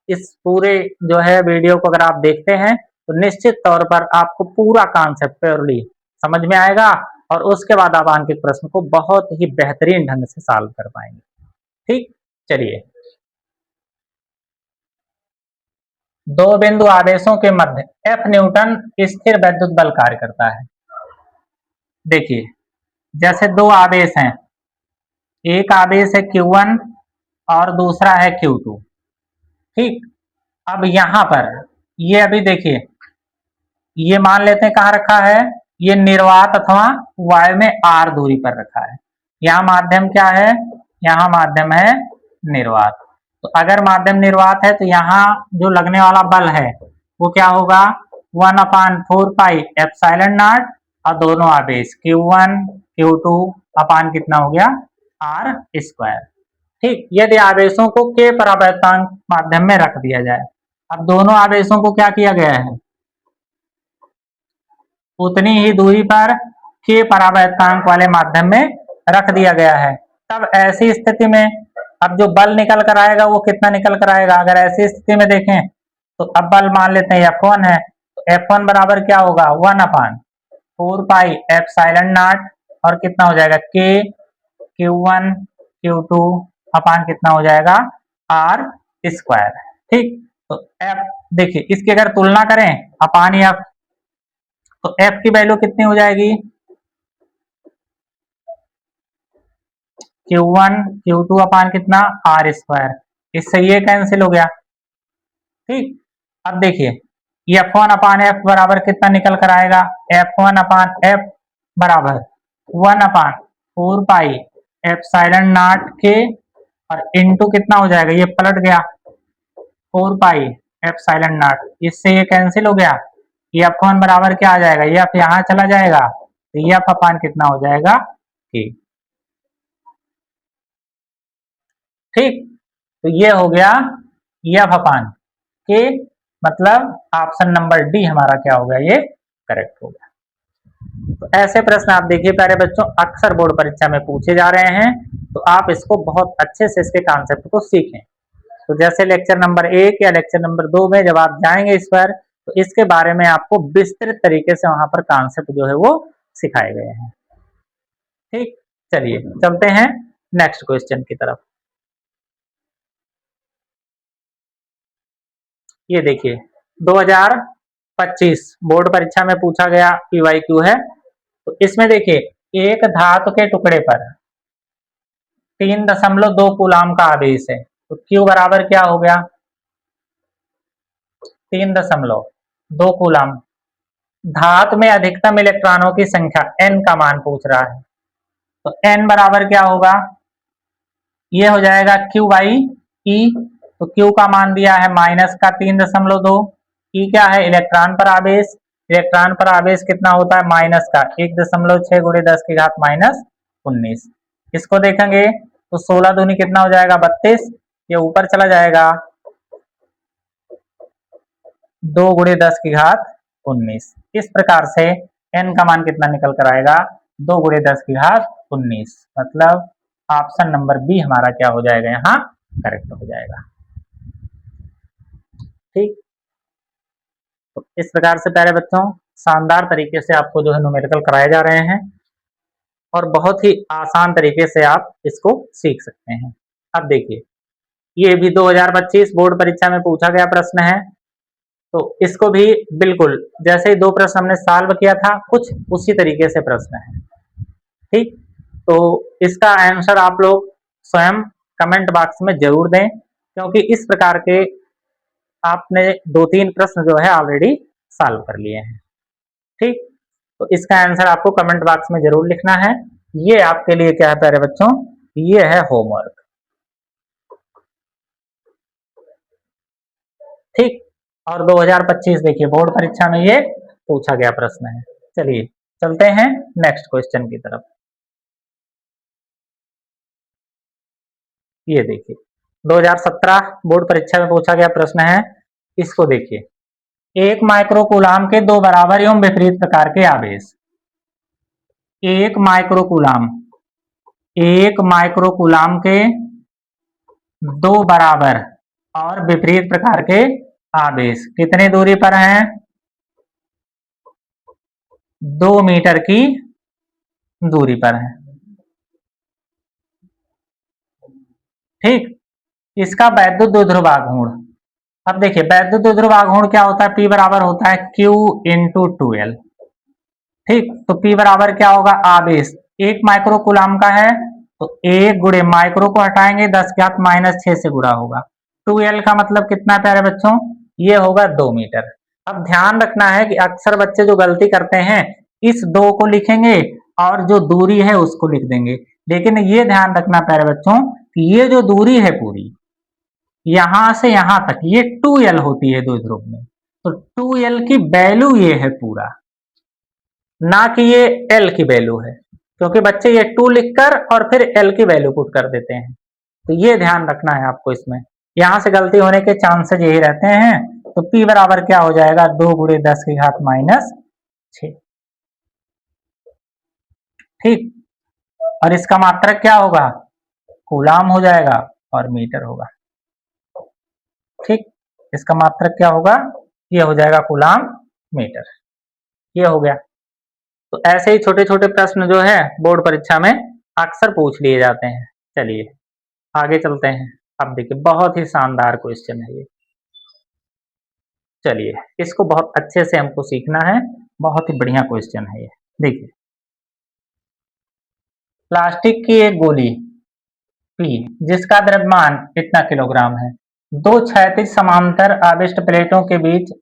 Speaker 1: इस पूरे जो है वीडियो को अगर आप देखते हैं तो निश्चित तौर पर आपको पूरा कॉन्सेप्ट प्योरली समझ में आएगा और उसके बाद आप आंकिक प्रश्न को बहुत ही बेहतरीन ढंग से सॉल्व कर पाएंगे। ठीक, चलिए दो बिंदु आवेशों के मध्य F न्यूटन स्थिर वैद्युत बल कार्य करता है। देखिए जैसे दो आवेश हैं, एक आवेश है Q1 और दूसरा है Q2। ठीक, अब यहां पर ये अभी देखिए ये मान लेते हैं कहाँ रखा है, ये निर्वात अथवा वायु में r दूरी पर रखा है। यहाँ माध्यम क्या है, यहाँ माध्यम है निर्वात। तो अगर माध्यम निर्वात है तो यहाँ जो लगने वाला बल है वो क्या होगा, 1/4 पाई एप्सिलॉन नॉट और दोनों आवेश Q1 Q2 अपान कितना हो गया r स्क्वायर। ठीक, यदि आवेशों को k परावर्तनांक माध्यम में रख दिया जाए, अब दोनों आवेशों को क्या किया गया है, उतनी ही दूरी पर k परावर्तनांक वाले माध्यम में रख दिया गया है। तब ऐसी स्थिति में अब जो बल निकल कर आएगा वो कितना निकल कर आएगा, अगर ऐसी स्थिति में देखें तो अब बल मान लेते हैं F1 है, तो F1 बराबर क्या होगा 1/4 पाई एप्सिलॉन नॉट और कितना हो जाएगा k Q1 Q2 अपान कितना हो जाएगा r स्क्वायर। ठीक, तो F देखिए इसकी अगर तुलना करें अपान F, तो F की वैल्यू कितनी हो जाएगी, Q1 Q2 अपान कितना r स्क्वायर, इससे ये कैंसिल हो गया। ठीक, अब देखिए F1 अपान F बराबर कितना निकल कर आएगा, F1 अपान F बराबर 1/4 पाई एप्सिलॉन नॉट के और इंटू कितना हो जाएगा, ये पलट गया 4 पाई एप्सिलॉन नॉट, इससे ये कैंसिल हो गया। F1 बराबर क्या आ जाएगा, F यहाँ चला जाएगा तो F अपान कितना हो जाएगा k। ठीक, तो ये हो गया F अपान k, मतलब ऑप्शन नंबर डी हमारा क्या हो गया, ये करेक्ट हो गया। तो ऐसे प्रश्न आप देखिए प्यारे बच्चों अक्सर बोर्ड परीक्षा में पूछे जा रहे हैं, तो आप इसको बहुत अच्छे से इसके कॉन्सेप्ट को सीखें। तो जैसे लेक्चर नंबर 1 या लेक्चर नंबर 2 में जब आप जाएंगे इस पर, तो इसके बारे में आपको विस्तृत तरीके से वहां पर कॉन्सेप्ट जो है वो सिखाए गए हैं। ठीक, चलिए चलते हैं नेक्स्ट क्वेश्चन की तरफ। ये देखिए 2025 बोर्ड परीक्षा में पूछा गया PYQ है। तो इसमें देखिए एक धातु के टुकड़े पर 3.2 कूलाम का आवेश है, तो Q बराबर क्या हो गया? 3.2 कूलाम। धातु में अधिकतम इलेक्ट्रॉनों की संख्या n का मान पूछ रहा है, तो n बराबर क्या होगा? ये हो जाएगा Q बाई E। तो Q का मान दिया है माइनस का 3.2। E क्या है? इलेक्ट्रॉन पर आवेश। इलेक्ट्रॉन पर आवेश कितना होता है? माइनस का 1.6 गुणे 10 की घात माइनस 19। इसको देखेंगे तो 16 दूनी कितना हो जाएगा? 32। ये ऊपर चला जाएगा 2 गुणे 10 की घात 19। इस प्रकार से n का मान कितना निकल कर आएगा? 2 गुणे 10 की घात 19। मतलब ऑप्शन नंबर बी हमारा क्या हो जाएगा? यहाँ करेक्ट हो जाएगा। ठीक, तो इस प्रकार से प्यारे बच्चों शानदार तरीके से आपको जो है न्यूमेरिकल कराए जा रहे हैं और बहुत ही आसान तरीके से आप इसको सीख सकते हैं। अब देखिए ये भी 2025 बोर्ड परीक्षा में पूछा गया प्रश्न है, तो इसको भी बिल्कुल जैसे ही 2 प्रश्न हमने सॉल्व किया था कुछ उसी तरीके से प्रश्न है। ठीक, तो इसका आंसर आप लोग स्वयं कमेंट बॉक्स में जरूर दें, क्योंकि इस प्रकार के आपने 2-3 प्रश्न जो है ऑलरेडी सॉल्व कर लिए हैं। ठीक, तो इसका आंसर आपको कमेंट बॉक्स में जरूर लिखना है। ये आपके लिए क्या है प्यारे बच्चों? ये है होमवर्क। ठीक, और 2025 देखिए बोर्ड परीक्षा में ये पूछा गया प्रश्न है। चलिए चलते हैं नेक्स्ट क्वेश्चन की तरफ। ये देखिए 2017 बोर्ड परीक्षा में पूछा गया प्रश्न है, इसको देखिए। एक माइक्रोकूलाम के 2 बराबर एवं विपरीत प्रकार के आवेश। एक माइक्रोकूलाम के 2 बराबर और विपरीत प्रकार के आवेश कितने दूरी पर हैं? 2 मीटर की दूरी पर है। ठीक, इसका वैद्युत द्विध्रुव आघूर्ण। अब देखिए वैद्युत द्विध्रुव आघूर्ण क्या होता है? P बराबर होता है Q इंटू 2L। ठीक, तो P बराबर क्या होगा? आवेश 1 माइक्रोकूलाम का है, तो 1 गुणे माइक्रो को हटाएंगे 10 की घात माइनस 6 से गुणा होगा। 2L का मतलब कितना प्यारे बच्चों? ये होगा 2 मीटर। अब ध्यान रखना है कि अक्सर बच्चे जो गलती करते हैं इस 2 को लिखेंगे और जो दूरी है उसको लिख देंगे, लेकिन ये ध्यान रखना प्यारे बच्चों कि ये जो दूरी है पूरी यहां से यहां तक ये 2L होती है द्विध्रुव में, तो 2L की वैल्यू ये है पूरा, ना कि ये L की वैल्यू है, क्योंकि बच्चे ये 2 लिखकर और फिर L की वैल्यू पुट कर देते हैं। तो ये ध्यान रखना है आपको, इसमें यहां से गलती होने के चांसेस यही रहते हैं। तो P बराबर क्या हो जाएगा? 2 गुणे 10 की घात माइनस 6। ठीक, और इसका मात्रक क्या होगा? कूलाम हो जाएगा और मीटर होगा। ठीक, इसका मात्रक क्या होगा? ये हो जाएगा कूलाम मीटर। ये हो गया। तो ऐसे ही छोटे छोटे प्रश्न जो है बोर्ड परीक्षा में अक्सर पूछ लिए जाते हैं। चलिए आगे चलते हैं। अब देखिए बहुत ही शानदार क्वेश्चन है ये। चलिए इसको बहुत अच्छे से हमको सीखना है, बहुत ही बढ़िया क्वेश्चन है ये। देखिए प्लास्टिक की एक गोली P जिसका द्रव्यमान कितना किलोग्राम है, 2 क्षैतिज समांतर आविष्ट प्लेटों के बीच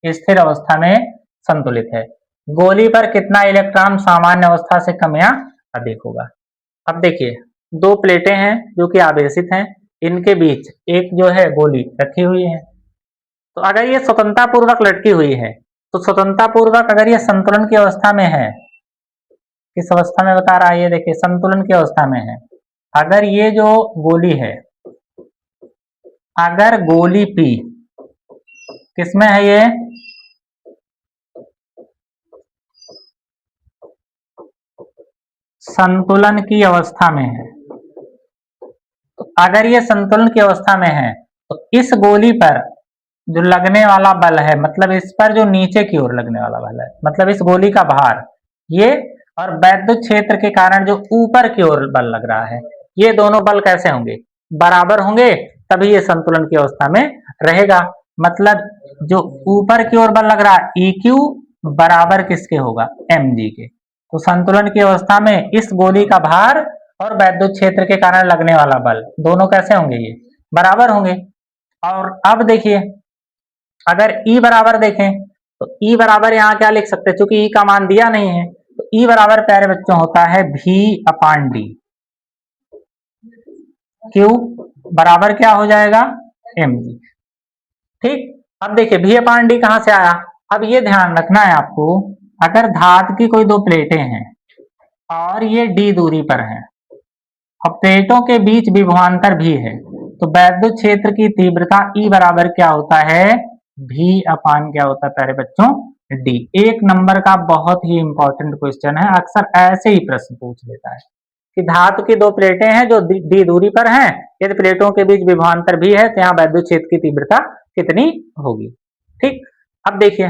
Speaker 1: स्थिर अवस्था में संतुलित है। गोली पर कितना इलेक्ट्रॉन सामान्य अवस्था से कम या अधिक होगा? अब देखिए 2 प्लेटें हैं जो कि आवेशित हैं, इनके बीच एक जो है गोली रखी हुई है। तो अगर ये स्वतंत्रता पूर्वक लटकी हुई है, तो स्वतंत्रता पूर्वक अगर ये संतुलन की अवस्था में है, किस अवस्था में बता रहा है? ये देखिए संतुलन की अवस्था में है। अगर ये जो गोली है, अगर गोली P किसमें है? ये संतुलन की अवस्था में है। तो अगर ये संतुलन की अवस्था में है तो इस गोली पर जो लगने वाला बल है, मतलब इस पर जो नीचे की ओर लगने वाला बल है, मतलब इस गोली का भार, ये और वैद्युत क्षेत्र के कारण जो ऊपर की ओर बल लग रहा है, ये दोनों बल कैसे होंगे? बराबर होंगे, तभी ये संतुलन की अवस्था में रहेगा। मतलब जो ऊपर की ओर बल लग रहा है EQ बराबर किसके होगा? mg के। तो संतुलन की अवस्था में इस गोली का भार और वैद्युत क्षेत्र के कारण लगने वाला बल दोनों कैसे होंगे? ये बराबर होंगे। और अब देखिए, अगर E बराबर देखें तो E बराबर यहाँ क्या लिख सकते हैं? चूंकि E का मान दिया नहीं है, तो E बराबर प्यारे बच्चों होता है V/D। Q बराबर क्या हो जाएगा? mg। ठीक, अब देखिए V/D कहां से आया? अब ये ध्यान रखना है आपको, अगर धातु की कोई दो प्लेटें हैं और ये d दूरी पर हैं और प्लेटों के बीच विभवांतर भी है, तो वैद्युत क्षेत्र की तीव्रता E बराबर क्या होता है? V/, क्या होता है प्यारे बच्चों? D। एक नंबर का बहुत ही इंपॉर्टेंट क्वेश्चन है, अक्सर ऐसे ही प्रश्न पूछ लेता है कि धातु की दो प्लेटें हैं जो d दूरी पर हैं, यदि प्लेटों के बीच विभवांतर भी है तो यहाँ वैद्युत क्षेत्र की तीव्रता कितनी होगी? ठीक, अब देखिए,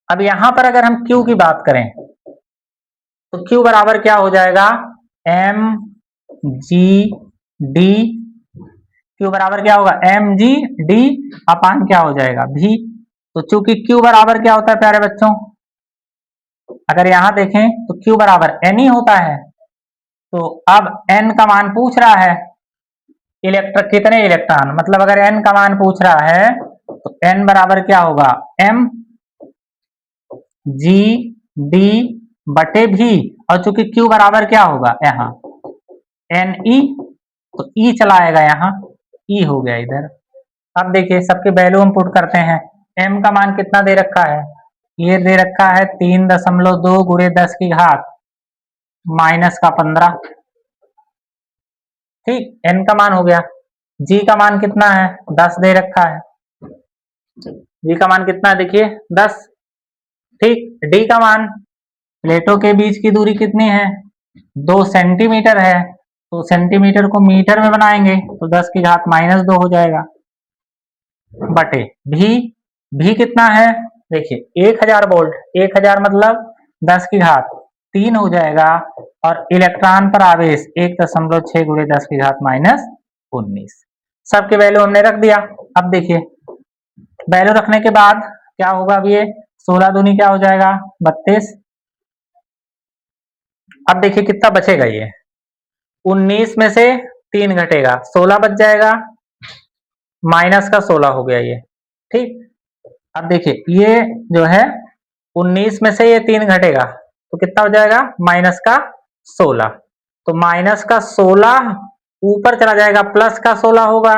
Speaker 1: अब यहां पर अगर हम Q की बात करें तो Q बराबर क्या हो जाएगा? mg/d। Q बराबर क्या होगा? mg/d अपान क्या हो जाएगा? V। तो चूंकि Q बराबर क्या होता है प्यारे बच्चों? अगर यहां देखें तो Q बराबर n ही होता है। तो अब n का मान पूछ रहा है, इलेक्ट्रॉन कितने इलेक्ट्रॉन, मतलब अगर n का मान पूछ रहा है तो n बराबर क्या होगा? mg/d/v। और चूंकि Q बराबर क्या होगा यहाँ? ne, तो E चला आएगा यहाँ, E हो गया इधर। अब देखिए सबके वैल्यू हम पुट करते हैं। m का मान कितना दे रखा है? ये दे रखा है 3.2 गुणे 10 की घात -15। ठीक, n का मान हो गया। g का मान कितना है? 10 दे रखा है। g का मान कितना है? देखिए 10। ठीक, d का मान, प्लेटों के बीच की दूरी कितनी है? 2 सेंटीमीटर है, तो सेंटीमीटर को मीटर में बनाएंगे तो 10 की घात -2 हो जाएगा, बटे भी कितना है? देखिए 1000 वोल्ट, 1000 मतलब 10 की घात 3 हो जाएगा, और इलेक्ट्रॉन पर आवेश 1.6 गुणे 10 की घात -19। सबके वैल्यू हमने रख दिया। अब देखिए वैल्यू रखने के बाद क्या होगा? अब ये 16 दूनी क्या हो जाएगा? 32। अब देखिए कितना बचेगा? ये 19 में से 3 घटेगा, 16 बच जाएगा, माइनस का 16 हो गया ये। ठीक, अब देखिए ये जो है 19 में से ये 3 घटेगा तो कितना हो जाएगा? माइनस का 16। तो माइनस का 16 ऊपर चला जाएगा, प्लस का 16 होगा,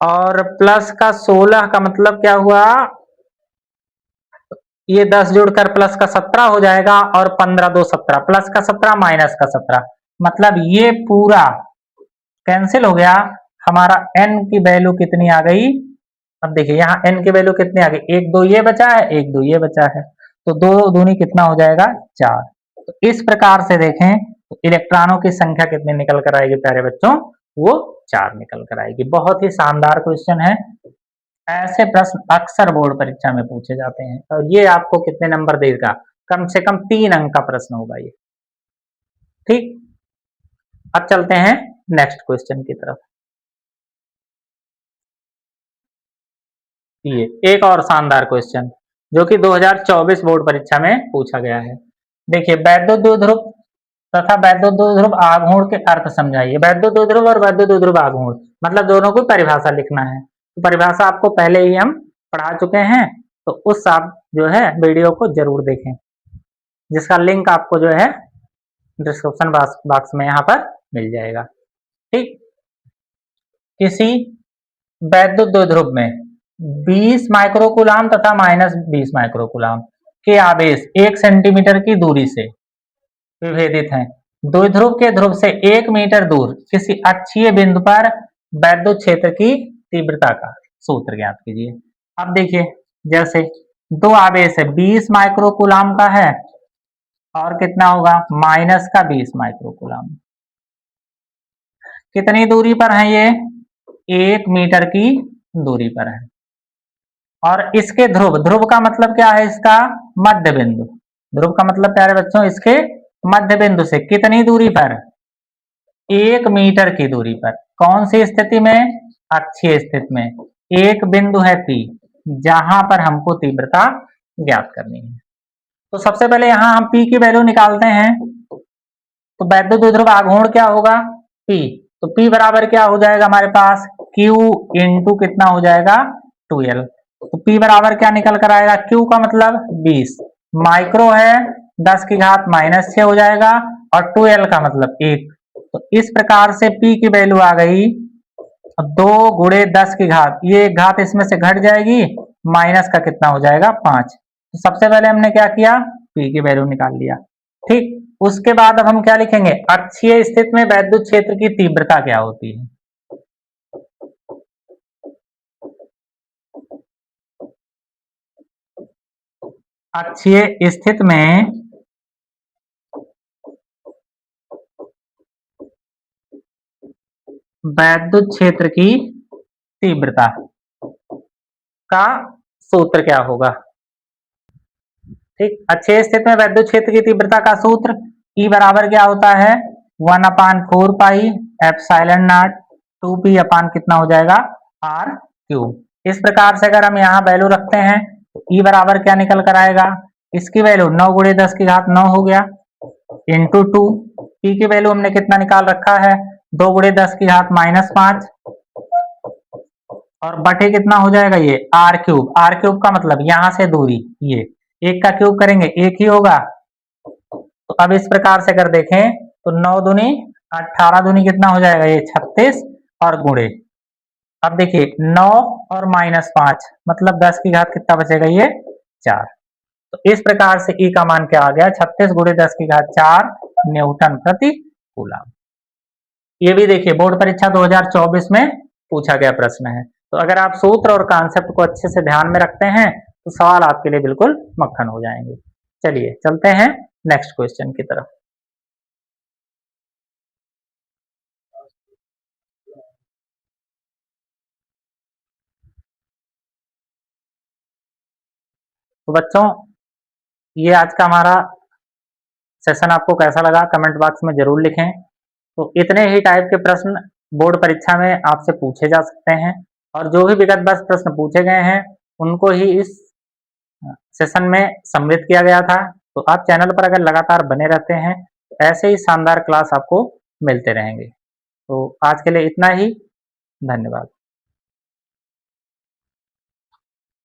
Speaker 1: और प्लस का 16 का मतलब क्या हुआ? ये 10 जोड़कर प्लस का 17 हो जाएगा, और 15 2 17, प्लस का 17 माइनस का 17, मतलब ये पूरा कैंसिल हो गया। हमारा n की वैल्यू कितनी आ गई? अब देखिए यहाँ n की वैल्यू कितनी आ गई? 1 2 ये बचा है, 1 2 ये बचा है, तो 2 दूनी कितना हो जाएगा? 4। तो इस प्रकार से देखें तो इलेक्ट्रॉनों की संख्या कितनी निकल कर आएगी प्यारे बच्चों? वो 4 निकल कर आएगी। बहुत ही शानदार क्वेश्चन है, ऐसे प्रश्न अक्सर बोर्ड परीक्षा में पूछे जाते हैं, और ये आपको कितने नंबर देगा? कम से कम 3 अंक का प्रश्न होगा ये। ठीक, अब चलते हैं नेक्स्ट क्वेश्चन की तरफ। ये एक और शानदार क्वेश्चन जो कि 2024 बोर्ड परीक्षा में पूछा गया है। देखिए वैद्युत द्विध्रुव तथा वैद्युत द्विध्रुव आघूर्ण के अर्थ समझाइए। वैद्युत द्विध्रुव और वैद्युत द्विध्रुव आघूर्ण मतलब दोनों को परिभाषा लिखना है। तो परिभाषा आपको पहले ही हम पढ़ा चुके हैं, तो उस आप जो है वीडियो को जरूर देखें, जिसका लिंक आपको जो है डिस्क्रिप्शन बॉक्स में यहाँ पर मिल जाएगा। ठीक, किसी वैद्युत द्विध्रुव में 20 माइक्रोकूलाम तथा -20 माइक्रोकूलाम के आवेश 1 सेंटीमीटर की दूरी से विभेदित हैं। द्विध्रुव के ध्रुव से 1 मीटर दूर किसी अक्षीय बिंदु पर वैद्युत क्षेत्र की तीव्रता का सूत्र ज्ञात कीजिए। अब देखिए जैसे दो आवेश है, 20 माइक्रोकूलाम का है और कितना होगा? -20 माइक्रोकूलाम। कितनी दूरी पर है ये? 1 मीटर की दूरी पर है। और इसके ध्रुव, ध्रुव का मतलब क्या है, इसका मध्य बिंदु। ध्रुव का मतलब प्यारे बच्चों इसके मध्य बिंदु से कितनी दूरी पर, 1 मीटर की दूरी पर। कौन सी स्थिति में, अक्षीय स्थिति में। एक बिंदु है P जहां पर हमको तीव्रता ज्ञात करनी है। तो सबसे पहले यहां हम P की वैल्यू निकालते हैं। तो वैद्युत द्विध्रुव आघूर्ण क्या होगा, P। तो P बराबर क्या हो जाएगा हमारे पास, Q इंटू कितना हो जाएगा 2L। तो P बराबर क्या निकल कर आएगा, Q का मतलब 20, माइक्रो है 10 की घात -6 हो जाएगा, और 2L का मतलब 1। तो इस प्रकार से P की वैल्यू आ गई 2 गुणे 10 की घात, ये घात इसमें से घट जाएगी, माइनस का कितना हो जाएगा 5। तो सबसे पहले हमने क्या किया, P की वैल्यू निकाल लिया। ठीक, उसके बाद अब हम क्या लिखेंगे, अक्षीय स्थिति में वैद्युत क्षेत्र की तीव्रता क्या होती है। अक्षीय स्थिति में वैद्युत क्षेत्र की तीव्रता का सूत्र क्या होगा। ठीक, अक्षीय स्थिति में वैद्युत क्षेत्र की तीव्रता का सूत्र E बराबर क्या होता है, 1/4 पाई एप्सिलॉन नॉट 2P अपान कितना हो जाएगा R क्यूब। इस प्रकार से अगर हम यहाँ वैल्यू रखते हैं तो E बराबर क्या निकल कर आएगा, इसकी वैल्यू 9 गुणे 10 की घात 9 हो गया, इंटू 2। P की वैल्यू हमने कितना निकाल रखा है, 2 गुणे 10 की घात -5, और बटे कितना हो जाएगा ये R क्यूब। R क्यूब का मतलब यहां से दूरी, ये एक का क्यूब करेंगे एक ही होगा। तो अब इस प्रकार से अगर देखें तो 9 दूनी 18 दूनी कितना हो जाएगा ये 36, और गुणे, अब देखिए 9 और -5 मतलब 10 की घात कितना बचेगा ये 4। तो इस प्रकार से E का मान क्या आ गया, 36 गुणे 10 की घात 4 न्यूटन प्रति कूलम। ये भी देखिए बोर्ड परीक्षा 2024 में पूछा गया प्रश्न है। तो अगर आप सूत्र और कॉन्सेप्ट को अच्छे से ध्यान में रखते हैं तो सवाल आपके लिए बिल्कुल मक्खन हो जाएंगे। चलिए चलते हैं नेक्स्ट क्वेश्चन की तरफ। तो बच्चों, ये आज का हमारा सेशन आपको कैसा लगा कमेंट बॉक्स में जरूर लिखें। तो इतने ही टाइप के प्रश्न बोर्ड परीक्षा में आपसे पूछे जा सकते हैं, और जो भी विगत वर्ष प्रश्न पूछे गए हैं उनको ही इस सेशन में सम्मिलित किया गया था। तो आप चैनल पर अगर लगातार बने रहते हैं तो ऐसे ही शानदार क्लास आपको मिलते रहेंगे। तो आज के लिए इतना ही, धन्यवाद।